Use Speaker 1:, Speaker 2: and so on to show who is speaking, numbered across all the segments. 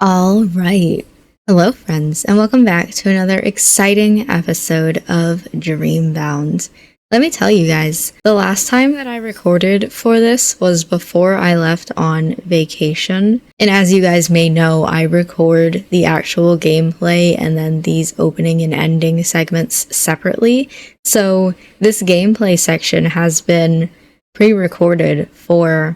Speaker 1: All right. Hello, friends, and welcome back to another exciting episode of Dreambound. Let me tell you guys, the last time that I recorded for this was before I left on vacation. And as you guys may know, I record the actual gameplay and then these opening and ending segments separately. So this gameplay section has been pre-recorded for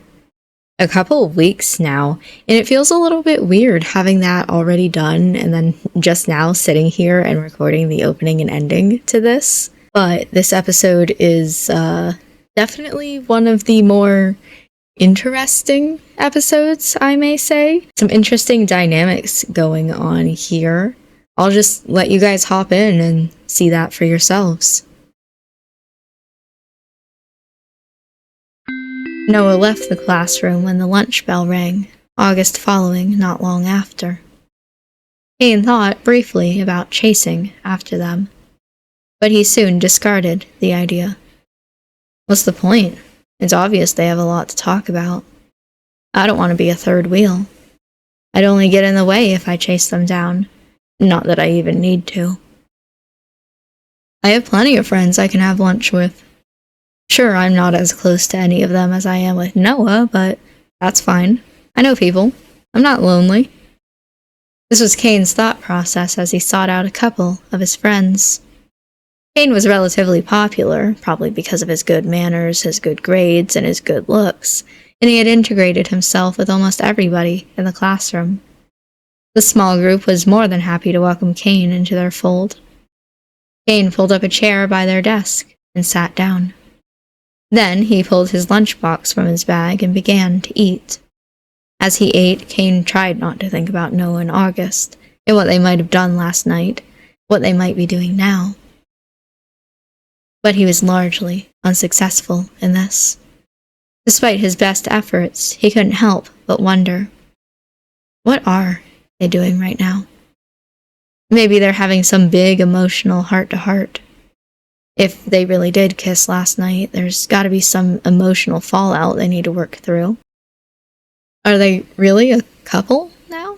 Speaker 1: a couple of weeks now, and it feels a little bit weird having that already done and then just now sitting here and recording the opening and ending to this. But this episode is definitely one of the more interesting episodes, I may say. Some interesting dynamics going on here. I'll just let you guys hop in and see that for yourselves. Noah left the classroom when the lunch bell rang, August following not long after. Cain thought briefly about chasing after them, but he soon discarded the idea. What's the point? It's obvious they have a lot to talk about. I don't want to be a third wheel. I'd only get in the way if I chased them down, not that I even need to. I have plenty of friends I can have lunch with. Sure, I'm not as close to any of them as I am with Noah, but that's fine. I know people. I'm not lonely. This was Cain's thought process as he sought out a couple of his friends. Cain was relatively popular, probably because of his good manners, his good grades, and his good looks, and he had integrated himself with almost everybody in the classroom. The small group was more than happy to welcome Cain into their fold. Cain pulled up a chair by their desk and sat down. Then he pulled his lunchbox from his bag and began to eat. As he ate, Cain tried not to think about Noah and August, and what they might have done last night, what they might be doing now. But he was largely unsuccessful in this. Despite his best efforts, he couldn't help but wonder, what are they doing right now? Maybe they're having some big emotional heart-to-heart. If they really did kiss last night, there's gotta be some emotional fallout they need to work through. Are they really a couple now?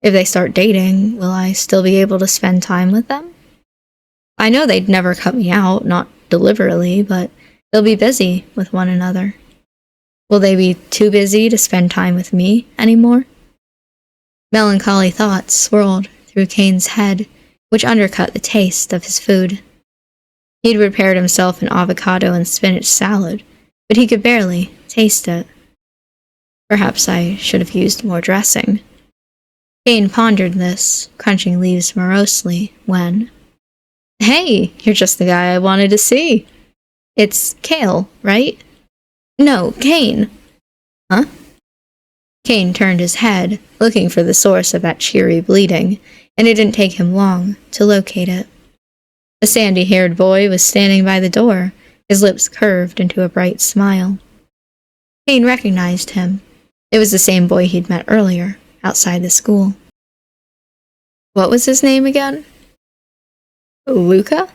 Speaker 1: If they start dating, will I still be able to spend time with them? I know they'd never cut me out, not deliberately, but they'll be busy with one another. Will they be too busy to spend time with me anymore? Melancholy thoughts swirled through Cain's head, which undercut the taste of his food. He'd prepared himself an avocado and spinach salad, but he could barely taste it. Perhaps I should have used more dressing. Cain pondered this, crunching leaves morosely, when... Hey, you're just the guy I wanted to see. It's Kale, right? No, Cain. Huh? Cain turned his head, looking for the source of that cheery bleating, and it didn't take him long to locate it. A sandy-haired boy was standing by the door, his lips curved into a bright smile. Cain recognized him. It was the same boy he'd met earlier, outside the school. What was his name again? Luka?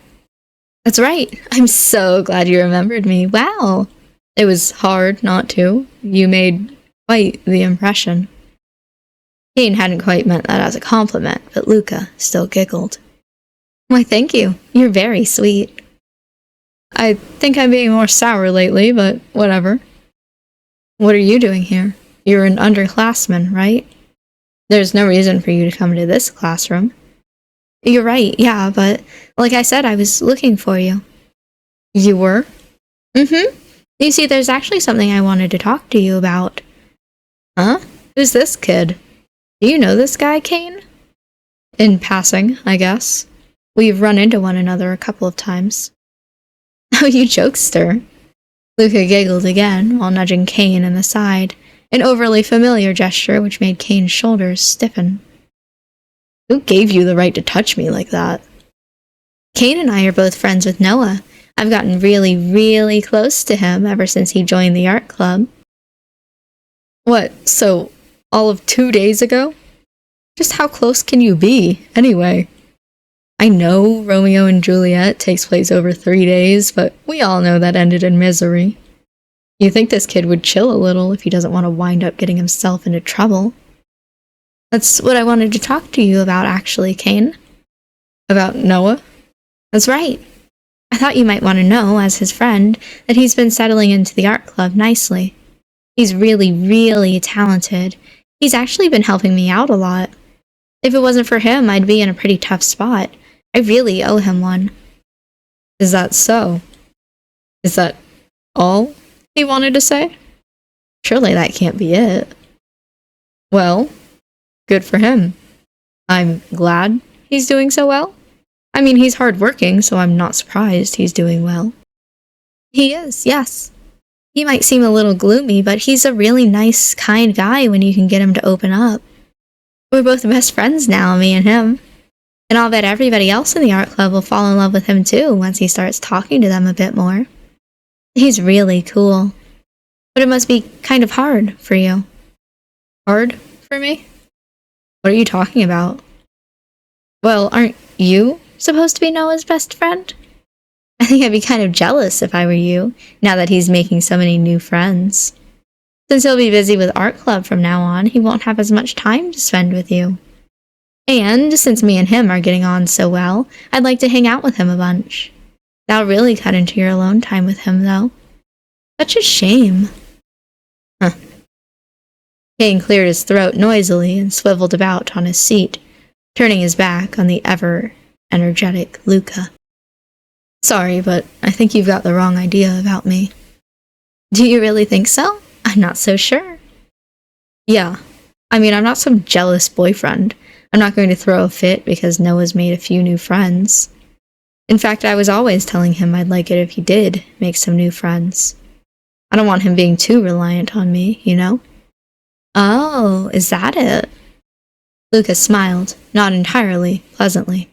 Speaker 1: That's right. I'm so glad you remembered me. Wow. It was hard not to. You made quite the impression. Cain hadn't quite meant that as a compliment, but Luka still giggled. Why, thank you. You're very sweet. I think I'm being more sour lately, but whatever. What are you doing here? You're an underclassman, right? There's no reason for you to come to this classroom. You're right, yeah, but like I said, I was looking for you. You were? Mm-hmm. You see, there's actually something I wanted to talk to you about. Huh? Who's this kid? Do you know this guy, Cain? In passing, I guess. We've run into one another a couple of times. Oh, you jokester. Luka giggled again while nudging Cain in the side, an overly familiar gesture which made Cain's shoulders stiffen. Who gave you the right to touch me like that? Cain and I are both friends with Noah. I've gotten really, really close to him ever since he joined the art club. What, so all of 2 days ago? Just how close can you be, anyway? I know Romeo and Juliet takes place over 3 days, but we all know that ended in misery. You think this kid would chill a little if he doesn't want to wind up getting himself into trouble. That's what I wanted to talk to you about, actually, Kane. About Noah? That's right. I thought you might want to know, as his friend, that he's been settling into the art club nicely. He's really, really talented. He's actually been helping me out a lot. If it wasn't for him, I'd be in a pretty tough spot. I really owe him one. Is that so? Is that all he wanted to say? Surely that can't be it. Well, good for him. I'm glad he's doing so well. I mean, he's hardworking, so I'm not surprised he's doing well. He is, yes. He might seem a little gloomy, but he's a really nice, kind guy when you can get him to open up. We're both best friends now, me and him. And I'll bet everybody else in the art club will fall in love with him too once he starts talking to them a bit more. He's really cool. But it must be kind of hard for you. Hard for me? What are you talking about? Well, aren't you supposed to be Noah's best friend? I think I'd be kind of jealous if I were you, now that he's making so many new friends. Since he'll be busy with art club from now on, he won't have as much time to spend with you. And since me and him are getting on so well, I'd like to hang out with him a bunch. That'll really cut into your alone time with him, though. Such a shame. Huh. Kane cleared his throat noisily and swiveled about on his seat, turning his back on the ever-energetic Luka. Sorry, but I think you've got the wrong idea about me. Do you really think so? I'm not so sure. Yeah. I mean, I'm not some jealous boyfriend. I'm not going to throw a fit because Noah's made a few new friends. In fact, I was always telling him I'd like it if he did make some new friends. I don't want him being too reliant on me, you know? Oh, is that it? Luka smiled, not entirely pleasantly.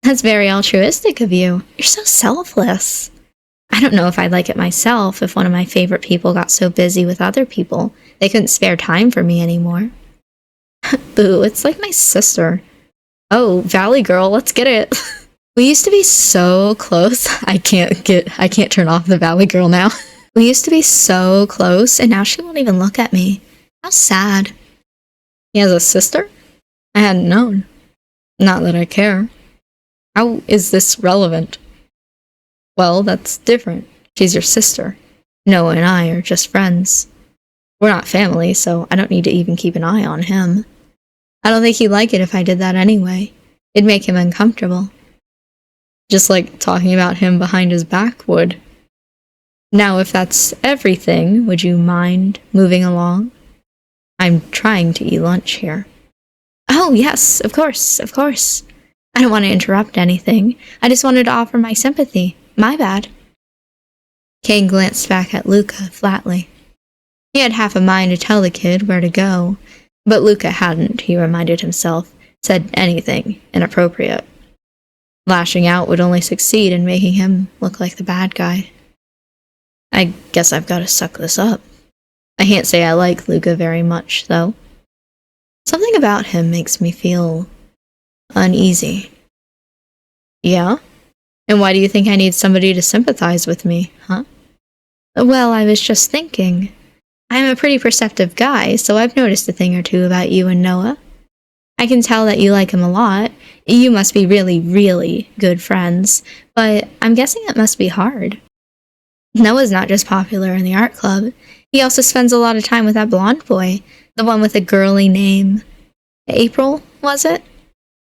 Speaker 1: That's very altruistic of you. You're so selfless. I don't know if I'd like it myself if one of my favorite people got so busy with other people they couldn't spare time for me anymore. Boo, it's like my sister. Oh, Valley girl, let's get it. We used to be so close. I can't turn off the Valley girl now. We used to be so close, and now she won't even look at me. How sad. He has a sister? I hadn't known. Not that I care. How is this relevant? Well, that's different. She's your sister. Noah and I are just friends. We're not family, so I don't need to even keep an eye on him. I don't think he'd like it if I did that anyway. It'd make him uncomfortable. Just like talking about him behind his back would. Now, if that's everything, would you mind moving along? I'm trying to eat lunch here. Oh, yes, of course, of course. I don't want to interrupt anything. I just wanted to offer my sympathy. My bad. Kane glanced back at Luka flatly. He had half a mind to tell the kid where to go, but Luka hadn't, he reminded himself, said anything inappropriate. Lashing out would only succeed in making him look like the bad guy. I guess I've got to suck this up. I can't say I like Luka very much, though. Something about him makes me feel uneasy. Yeah? And why do you think I need somebody to sympathize with me, huh? Well, I was just thinking. I'm a pretty perceptive guy, so I've noticed a thing or two about you and Noah. I can tell that you like him a lot. You must be really, really good friends, but I'm guessing it must be hard. Noah's not just popular in the art club. He also spends a lot of time with that blonde boy, the one with a girly name. April, was it?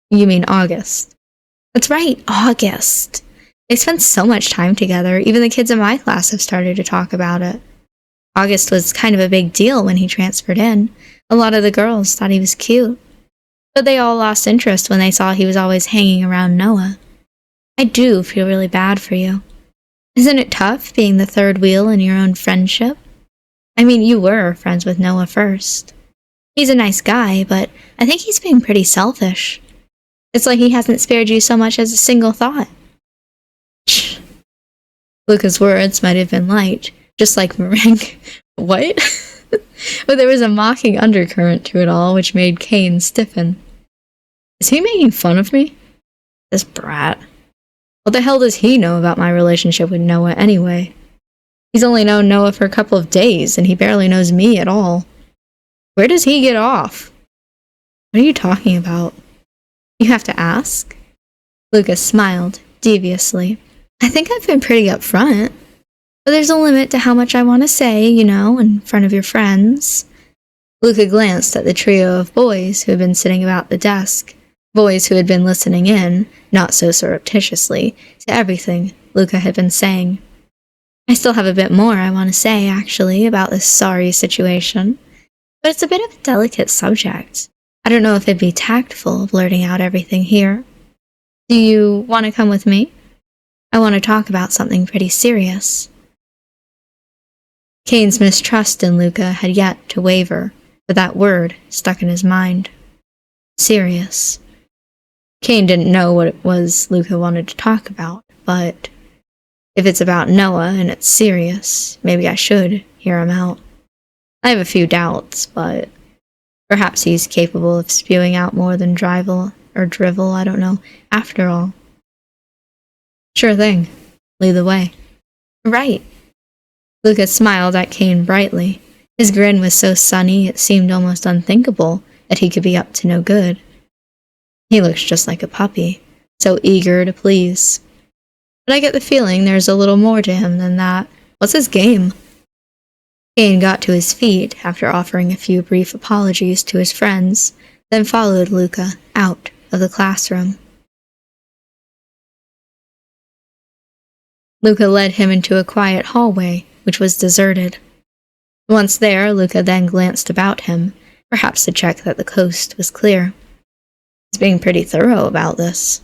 Speaker 1: You mean August. That's right, August. They spend so much time together, even the kids in my class have started to talk about it. August was kind of a big deal when he transferred in. A lot of the girls thought he was cute. But they all lost interest when they saw he was always hanging around Noah. I do feel really bad for you. Isn't it tough being the third wheel in your own friendship? I mean, you were friends with Noah first. He's a nice guy, but I think he's being pretty selfish. It's like he hasn't spared you so much as a single thought. Shh. Luka's words might have been light, just like meringue. What? But there was a mocking undercurrent to it all, which made Kane stiffen. Is he making fun of me? This brat. What the hell does he know about my relationship with Noah anyway? He's only known Noah for a couple of days, and he barely knows me at all. Where does he get off? What are you talking about? You have to ask? Luka smiled, deviously. I think I've been pretty upfront. But there's a limit to how much I want to say, in front of your friends. Luka glanced at the trio of boys who had been sitting about the desk, boys who had been listening in, not so surreptitiously, to everything Luka had been saying. I still have a bit more I want to say, actually, about this sorry situation. But it's a bit of a delicate subject. I don't know if it'd be tactful blurting out everything here. Do you want to come with me? I want to talk about something pretty serious. Kane's mistrust in Luka had yet to waver, but that word stuck in his mind. Serious. Kane didn't know what it was Luka wanted to talk about, but if it's about Noah and it's serious, maybe I should hear him out. I have a few doubts, but perhaps he's capable of spewing out more than drivel, I don't know, after all. Sure thing. Lead the way. Right. Luka smiled at Kane brightly. His grin was so sunny it seemed almost unthinkable that he could be up to no good. He looks just like a puppy, so eager to please. But I get the feeling there's a little more to him than that. What's his game? Kane got to his feet after offering a few brief apologies to his friends, then followed Luka out of the classroom. Luka led him into a quiet hallway, which was deserted. Once there, Luka then glanced about him, perhaps to check that the coast was clear. He's being pretty thorough about this.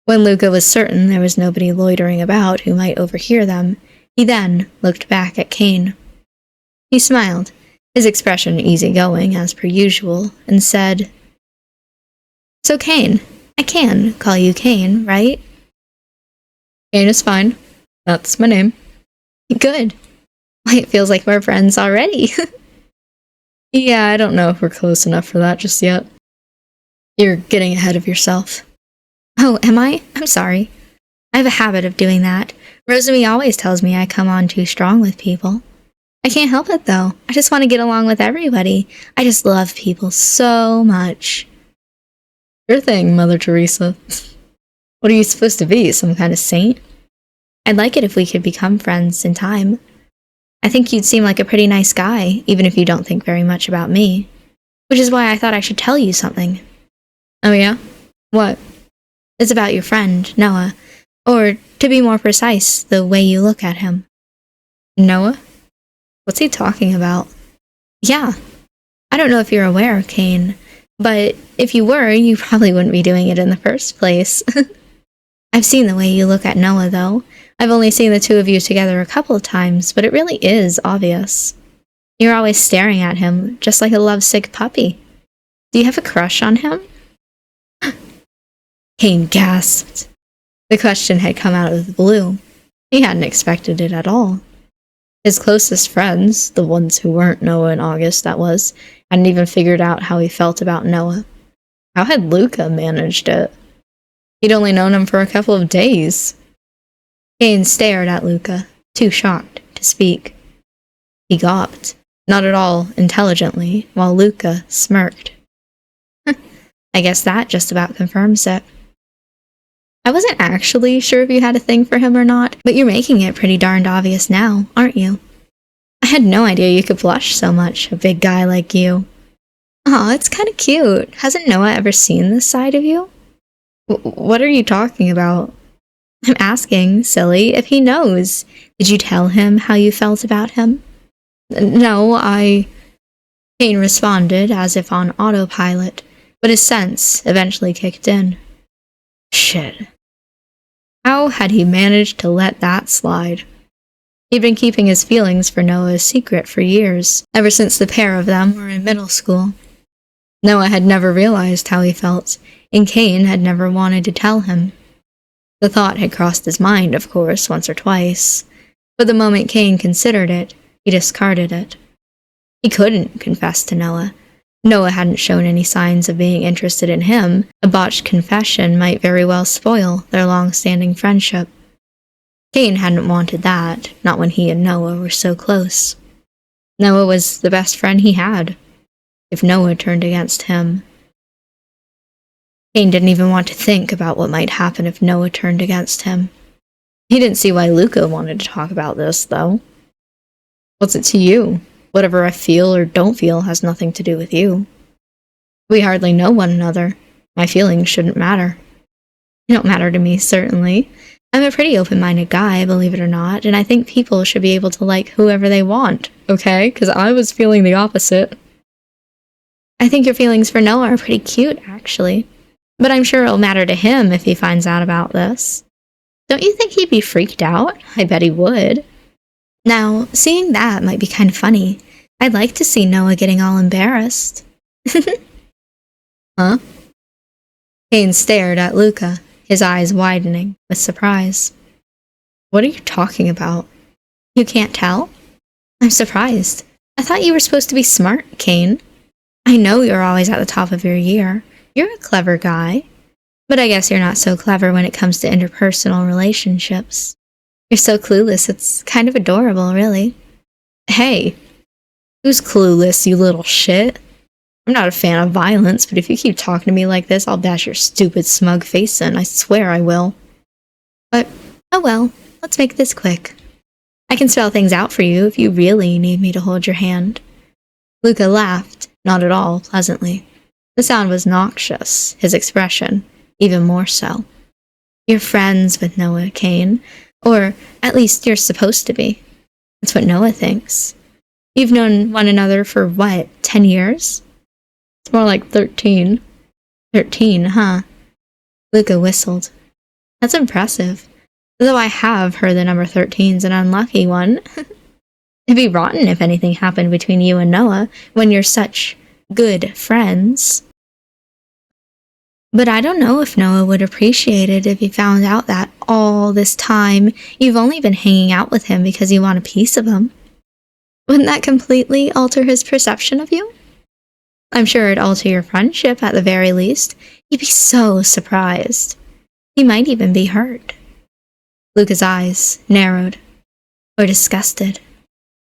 Speaker 1: When Luka was certain there was nobody loitering about who might overhear them, he then looked back at Kane. He smiled, his expression easygoing as per usual, and said, So Kane, I can call you Kane, right? Kane is fine. That's my name. Good. Why, it feels like we're friends already. Yeah, I don't know if we're close enough for that just yet. You're getting ahead of yourself. Oh, am I? I'm sorry. I have a habit of doing that. Rosamie always tells me I come on too strong with people. I can't help it, though. I just want to get along with everybody. I just love people so much. Sure thing, Mother Teresa. What are you supposed to be, some kind of saint? I'd like it if we could become friends in time. I think you'd seem like a pretty nice guy, even if you don't think very much about me. Which is why I thought I should tell you something. Oh yeah? What? It's about your friend, Noah. Or, to be more precise, the way you look at him. Noah? What's he talking about? Yeah. I don't know if you're aware, Kane, but if you were, you probably wouldn't be doing it in the first place. I've seen the way you look at Noah, though. I've only seen the two of you together a couple of times, but it really is obvious. You're always staring at him, just like a lovesick puppy. Do you have a crush on him? Kane gasped. The question had come out of the blue. He hadn't expected it at all. His closest friends, the ones who weren't Noah and August, that was, hadn't even figured out how he felt about Noah. How had Luka managed it? He'd only known him for a couple of days. Kane stared at Luka, too shocked to speak. He gawped, not at all intelligently, while Luka smirked. I guess that just about confirms it. I wasn't actually sure if you had a thing for him or not, but you're making it pretty darned obvious now, aren't you? I had no idea you could blush so much, a big guy like you. Aw, it's kinda cute. Hasn't Noah ever seen this side of you? What are you talking about? I'm asking, silly, if he knows. Did you tell him how you felt about him? No, Kane responded as if on autopilot, but his sense eventually kicked in. Shit. How had he managed to let that slide? He'd been keeping his feelings for Noah a secret for years, ever since the pair of them were in middle school. Noah had never realized how he felt, and Kane had never wanted to tell him. The thought had crossed his mind, of course, once or twice, but the moment Kane considered it, he discarded it. He couldn't confess to Noah. Noah hadn't shown any signs of being interested in him. A botched confession might very well spoil their long-standing friendship. Kane hadn't wanted that, not when he and Noah were so close. Noah was the best friend he had. If Noah turned against him, Kane didn't even want to think about what might happen if Noah turned against him. He didn't see why Luka wanted to talk about this, though. What's it to you? Whatever I feel or don't feel has nothing to do with you. We hardly know one another. My feelings shouldn't matter. They don't matter to me, certainly. I'm a pretty open-minded guy, believe it or not, and I think people should be able to like whoever they want, okay? Because I was feeling the opposite. I think your feelings for Noah are pretty cute, actually. But I'm sure it'll matter to him if he finds out about this. Don't you think he'd be freaked out? I bet he would. Now, seeing that might be kind of funny. I'd like to see Noah getting all embarrassed. Huh? Kane stared at Luka, his eyes widening with surprise. What are you talking about? You can't tell? I'm surprised. I thought you were supposed to be smart, Kane. I know you're always at the top of your year. You're a clever guy. But I guess you're not so clever when it comes to interpersonal relationships. You're so clueless, it's kind of adorable, really. Hey, who's clueless, you little shit? I'm not a fan of violence, but if you keep talking to me like this, I'll bash your stupid smug face in. I swear I will. But, oh well, let's make this quick. I can spell things out for you if you really need me to hold your hand. Luka laughed, not at all pleasantly. The sound was noxious, his expression even more so. You're friends with Noah, Kane. Or, at least, you're supposed to be. That's what Noah thinks. You've known one another for, what, 10 years? It's more like 13. 13, huh? Luka whistled. That's impressive. Though I have heard the number 13's an unlucky one. It'd be rotten if anything happened between you and Noah when you're such good friends. But I don't know if Noah would appreciate it if he found out that all this time you've only been hanging out with him because you want a piece of him. Wouldn't that completely alter his perception of you? I'm sure it'd alter your friendship at the very least. He'd be so surprised. He might even be hurt. Luka's eyes narrowed. Or disgusted.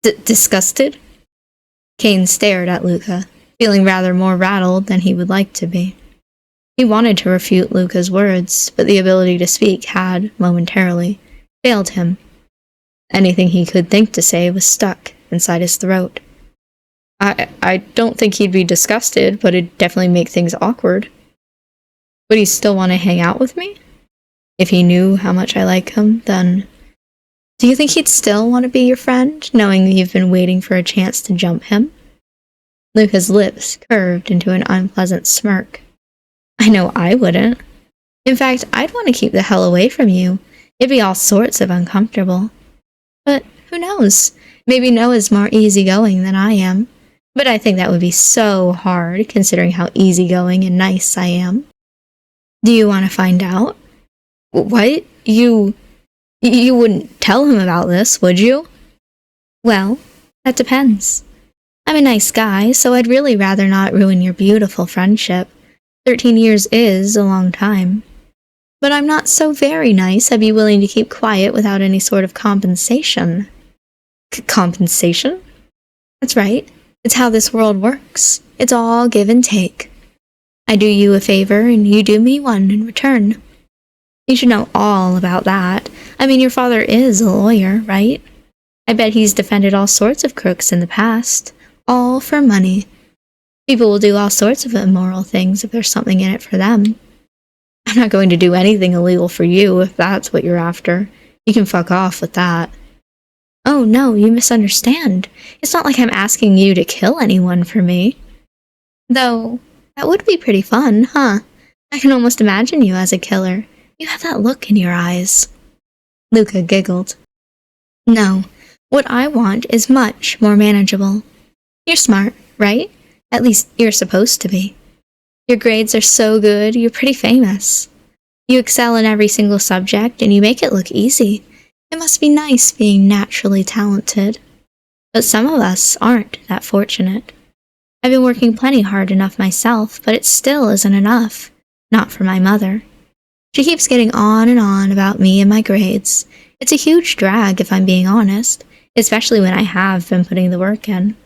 Speaker 1: Disgusted? Kane stared at Luka, feeling rather more rattled than he would like to be. He wanted to refute Luka's words, but the ability to speak had, momentarily, failed him. Anything he could think to say was stuck inside his throat. I don't think he'd be disgusted, but it'd definitely make things awkward. Would he still want to hang out with me? If he knew how much I like him, then... Do you think he'd still want to be your friend, knowing you've been waiting for a chance to jump him? Luka's lips curved into an unpleasant smirk. I know I wouldn't. In fact, I'd want to keep the hell away from you. It'd be all sorts of uncomfortable. But who knows? Maybe Noah's more easygoing than I am. But I think that would be so hard, considering how easygoing and nice I am. Do you want to find out? What? You wouldn't tell him about this, would you? Well, that depends. I'm a nice guy, so I'd really rather not ruin your beautiful friendship. 13 years is a long time. But I'm not so very nice I'd be willing to keep quiet without any sort of compensation. Compensation? That's right. It's how this world works. It's all give and take. I do you a favor and you do me one in return. You should know all about that. I mean, your father is a lawyer, right? I bet he's defended all sorts of crooks in the past. All for money. People will do all sorts of immoral things if there's something in it for them. I'm not going to do anything illegal for you if that's what you're after. You can fuck off with that. Oh no, you misunderstand. It's not like I'm asking you to kill anyone for me. Though, that would be pretty fun, huh? I can almost imagine you as a killer. You have that look in your eyes. Luka giggled. No, what I want is much more manageable. You're smart, right? At least you're supposed to be. Your grades are so good, you're pretty famous. You excel in every single subject and you make it look easy. It must be nice being naturally talented. But some of us aren't that fortunate. I've been working plenty hard enough myself, but it still isn't enough. Not for my mother. She keeps getting on and on about me and my grades. It's a huge drag if I'm being honest, especially when I have been putting the work in.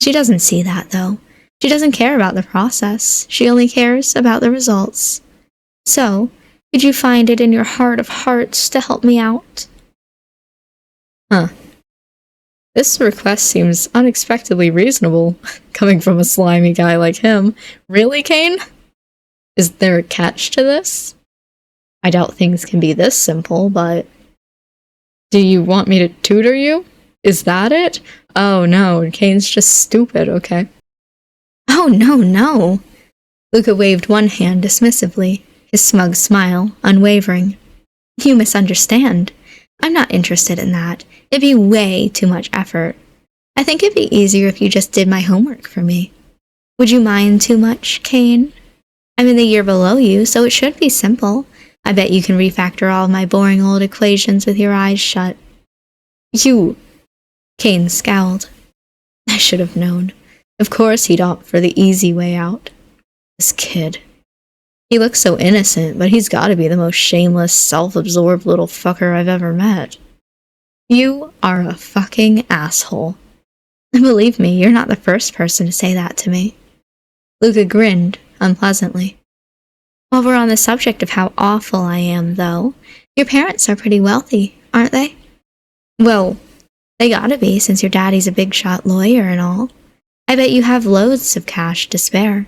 Speaker 1: She doesn't see that, though. She doesn't care about the process. She only cares about the results. So, could you find it in your heart of hearts to help me out? Huh. This request seems unexpectedly reasonable, coming from a slimy guy like him. Really, Kane? Is there a catch to this? I doubt things can be this simple, but... Do you want me to tutor you? Is that it? Oh no, Kane's just stupid, okay. Oh no. Luka waved one hand dismissively, his smug smile unwavering. You misunderstand. I'm not interested in that. It'd be way too much effort. I think it'd be easier if you just did my homework for me. Would you mind too much, Kane? I'm in the year below you, so it should be simple. I bet you can refactor all of my boring old equations with your eyes shut. You... Kane scowled. I should have known. Of course he'd opt for the easy way out. This kid. He looks so innocent, but he's gotta be the most shameless, self-absorbed little fucker I've ever met. You are a fucking asshole. And believe me, you're not the first person to say that to me. Luka grinned unpleasantly. While we're on the subject of how awful I am, though, your parents are pretty wealthy, aren't they? Well, they gotta be, since your daddy's a big-shot lawyer and all. I bet you have loads of cash to spare.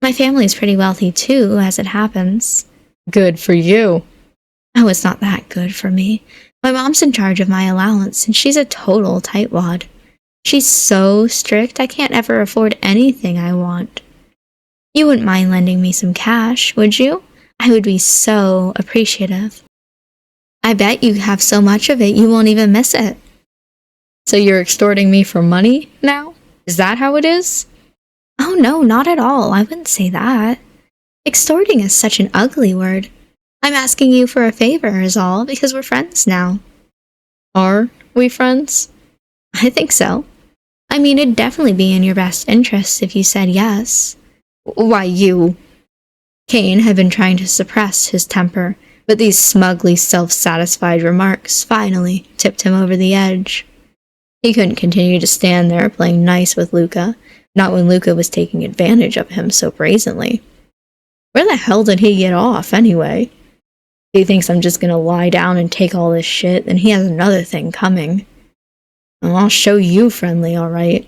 Speaker 1: My family's pretty wealthy too, as it happens. Good for you. Oh, it's not that good for me. My mom's in charge of my allowance, and she's a total tightwad. She's so strict, I can't ever afford anything I want. You wouldn't mind lending me some cash, would you? I would be so appreciative. I bet you have so much of it you won't even miss it. So you're extorting me for money now? Is that how it is? Oh no, not at all. I wouldn't say that. Extorting is such an ugly word. I'm asking you for a favor is all, because we're friends now. Are we friends? I think so. I mean, it'd definitely be in your best interest if you said yes. Why, you... Kane had been trying to suppress his temper, but these smugly self-satisfied remarks finally tipped him over the edge. He couldn't continue to stand there playing nice with Luka, not when Luka was taking advantage of him so brazenly. Where the hell did he get off, anyway? If he thinks I'm just gonna lie down and take all this shit, then he has another thing coming. Well, I'll show you friendly, alright.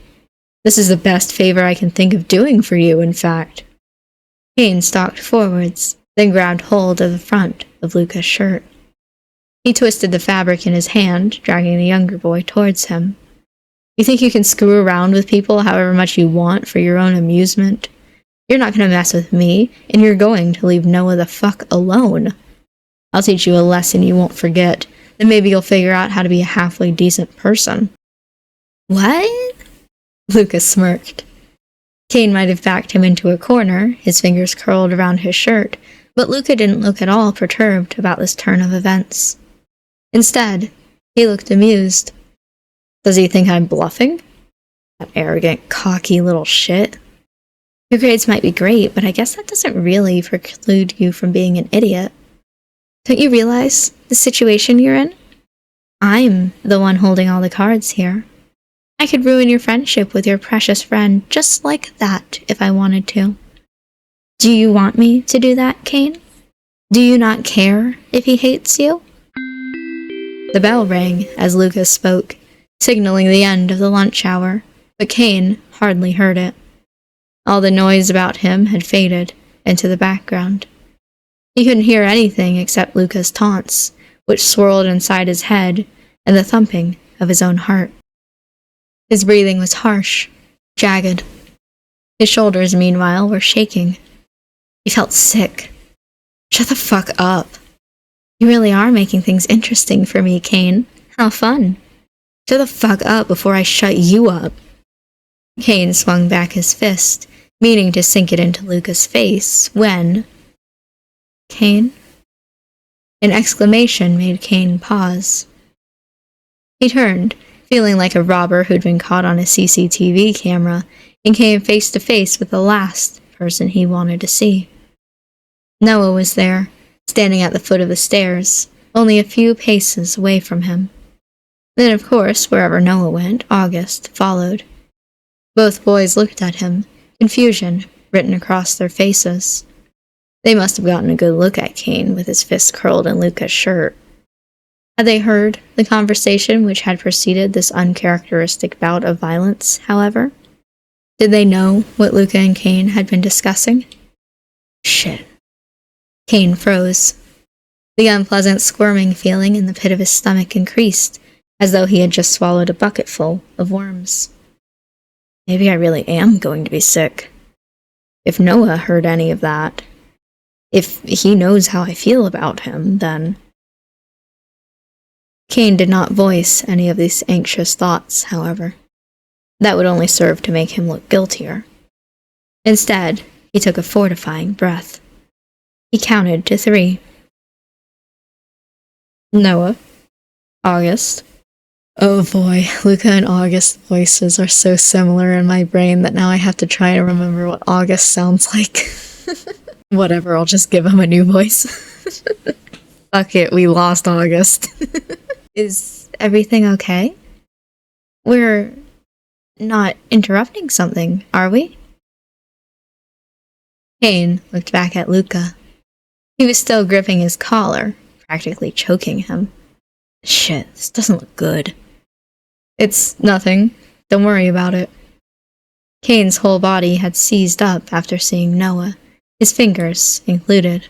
Speaker 1: This is the best favor I can think of doing for you, in fact. Kane stalked forwards, then grabbed hold of the front of Luka's shirt. He twisted the fabric in his hand, dragging the younger boy towards him. You think you can screw around with people however much you want for your own amusement? You're not gonna mess with me, and you're going to leave Noah the fuck alone. I'll teach you a lesson you won't forget, then maybe you'll figure out how to be a halfway decent person. What? Luka smirked. Kane might have backed him into a corner, his fingers curled around his shirt, but Luka didn't look at all perturbed about this turn of events. Instead, he looked amused. Does he think I'm bluffing? That arrogant, cocky little shit. Your grades might be great, but I guess that doesn't really preclude you from being an idiot. Don't you realize the situation you're in? I'm the one holding all the cards here. I could ruin your friendship with your precious friend just like that if I wanted to. Do you want me to do that, Kane? Do you not care if he hates you? The bell rang as Luka spoke, signaling the end of the lunch hour, but Kane hardly heard it. All the noise about him had faded into the background. He couldn't hear anything except Luka's taunts, which swirled inside his head, and the thumping of his own heart. His breathing was harsh, jagged. His shoulders, meanwhile, were shaking. He felt sick. Shut the fuck up. You really are making things interesting for me, Kane. How fun. Shut the fuck up before I shut you up. Kane swung back his fist, meaning to sink it into Luka's face, when... Kane? An exclamation made Kane pause. He turned, feeling like a robber who'd been caught on a CCTV camera, and came face to face with the last person he wanted to see. Noah was there, standing at the foot of the stairs, only a few paces away from him. Then, of course, wherever Noah went, August followed. Both boys looked at him, confusion written across their faces. They must have gotten a good look at Kane with his fist curled in Luka's shirt. Had they heard the conversation which had preceded this uncharacteristic bout of violence, however? Did they know what Luka and Kane had been discussing? Shit. Kane froze. The unpleasant squirming feeling in the pit of his stomach increased, as though he had just swallowed a bucketful of worms. Maybe I really am going to be sick. If Noah heard any of that, if he knows how I feel about him, then... Kane did not voice any of these anxious thoughts, however. That would only serve to make him look guiltier. Instead, he took a fortifying breath. He counted to 3. Noah. August. Oh boy, Luka and August's voices are so similar in my brain that now I have to try to remember what August sounds like. Whatever, I'll just give him a new voice. Fuck it, we lost August. Is everything okay? We're not interrupting something, are we? Kane looked back at Luka. He was still gripping his collar, practically choking him. Shit, this doesn't look good. It's nothing. Don't worry about it. Kane's whole body had seized up after seeing Noah, his fingers included.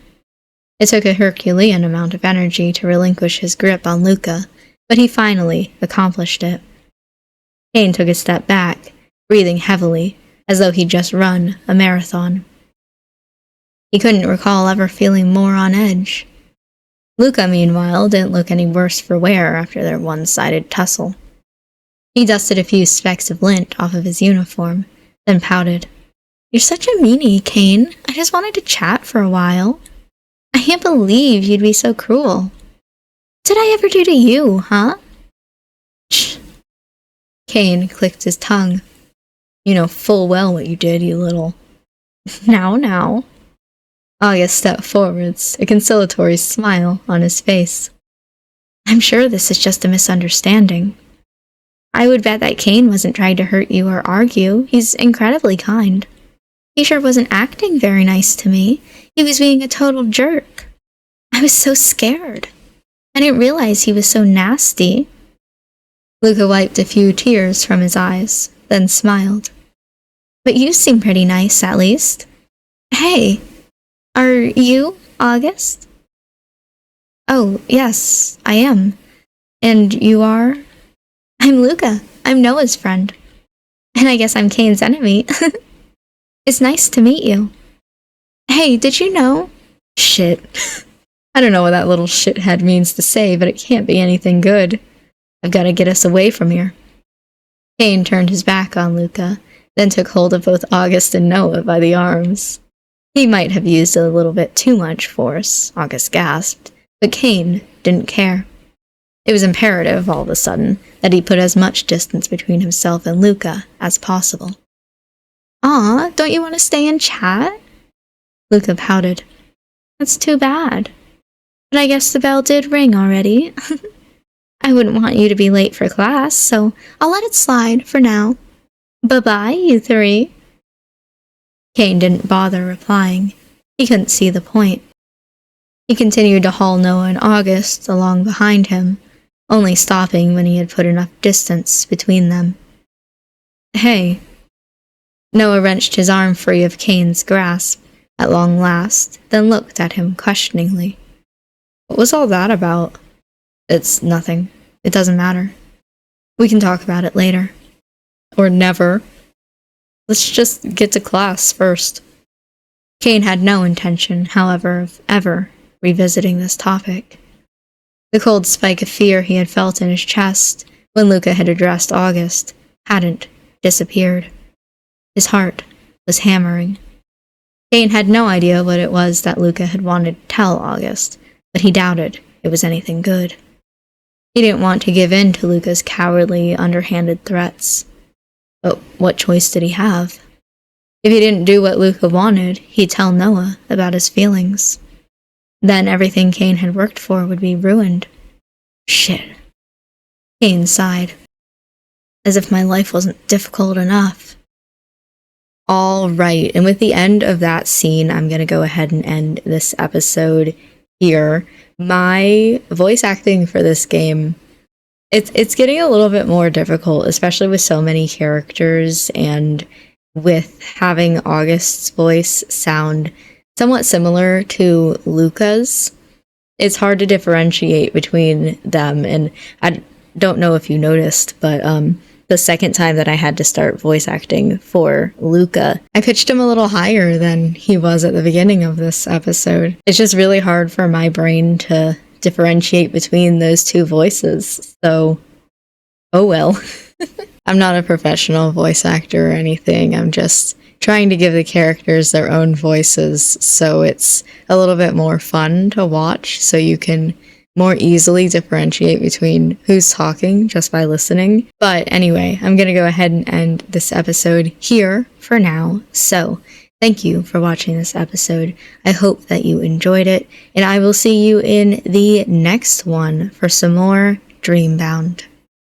Speaker 1: It took a Herculean amount of energy to relinquish his grip on Luka, but he finally accomplished it. Kane took a step back, breathing heavily, as though he'd just run a marathon. He couldn't recall ever feeling more on edge. Luka, meanwhile, didn't look any worse for wear after their one-sided tussle. He dusted a few specks of lint off of his uniform, then pouted. You're such a meanie, Kane. I just wanted to chat for a while. I can't believe you'd be so cruel. What did I ever do to you, huh? Shh. Kane clicked his tongue. You know full well what you did, you little... Now. August stepped forwards, a conciliatory smile on his face. I'm sure this is just a misunderstanding. I would bet that Kane wasn't trying to hurt you or argue. He's incredibly kind. He sure wasn't acting very nice to me. He was being a total jerk. I was so scared. I didn't realize he was so nasty. Luka wiped a few tears from his eyes, then smiled. But you seem pretty nice, at least. Hey, are you August? Oh, yes, I am. And you are? I'm Luka. I'm Noah's friend. And I guess I'm Kane's enemy. It's nice to meet you. Hey, did you know? Shit. I don't know what that little shithead means to say, but it can't be anything good. I've got to get us away from here. Kane turned his back on Luka, then took hold of both August and Noah by the arms. He might have used a little bit too much force, August gasped, but Kane didn't care. It was imperative, all of a sudden, that he put as much distance between himself and Luka as possible. Aw, don't you want to stay and chat? Luka pouted. That's too bad. But I guess the bell did ring already. I wouldn't want you to be late for class, so I'll let it slide for now. Bye-bye, you 3. Kane didn't bother replying. He couldn't see the point. He continued to haul Noah and August along behind him, only stopping when he had put enough distance between them. Hey. Noah wrenched his arm free of Kane's grasp, at long last, then looked at him questioningly. What was all that about? It's nothing. It doesn't matter. We can talk about it later. Or never. Let's just get to class first. Kane had no intention, however, of ever revisiting this topic. The cold spike of fear he had felt in his chest when Luka had addressed August hadn't disappeared. His heart was hammering. Kane had no idea what it was that Luka had wanted to tell August, but he doubted it was anything good. He didn't want to give in to Luka's cowardly, underhanded threats. But what choice did he have? If he didn't do what Luka wanted, he'd tell Noah about his feelings. Then everything Kane had worked for would be ruined. Shit. Kane sighed. As if my life wasn't difficult enough. All right, and with the end of that scene, I'm gonna go ahead and end this episode here. My voice acting for this game, it's getting a little bit more difficult, especially with so many characters and with having August's voice sound somewhat similar to Luka's. It's hard to differentiate between them, and I don't know if you noticed, but the second time that I had to start voice acting for Luka, I pitched him a little higher than he was at the beginning of this episode. It's just really hard for my brain to differentiate between those two voices. So, oh well. I'm not a professional voice actor or anything. I'm just trying to give the characters their own voices, so it's a little bit more fun to watch, so you can more easily differentiate between who's talking just by listening. But anyway, I'm going to go ahead and end this episode here for now. So thank you for watching this episode. I hope that you enjoyed it, and I will see you in the next one for some more Dreambound.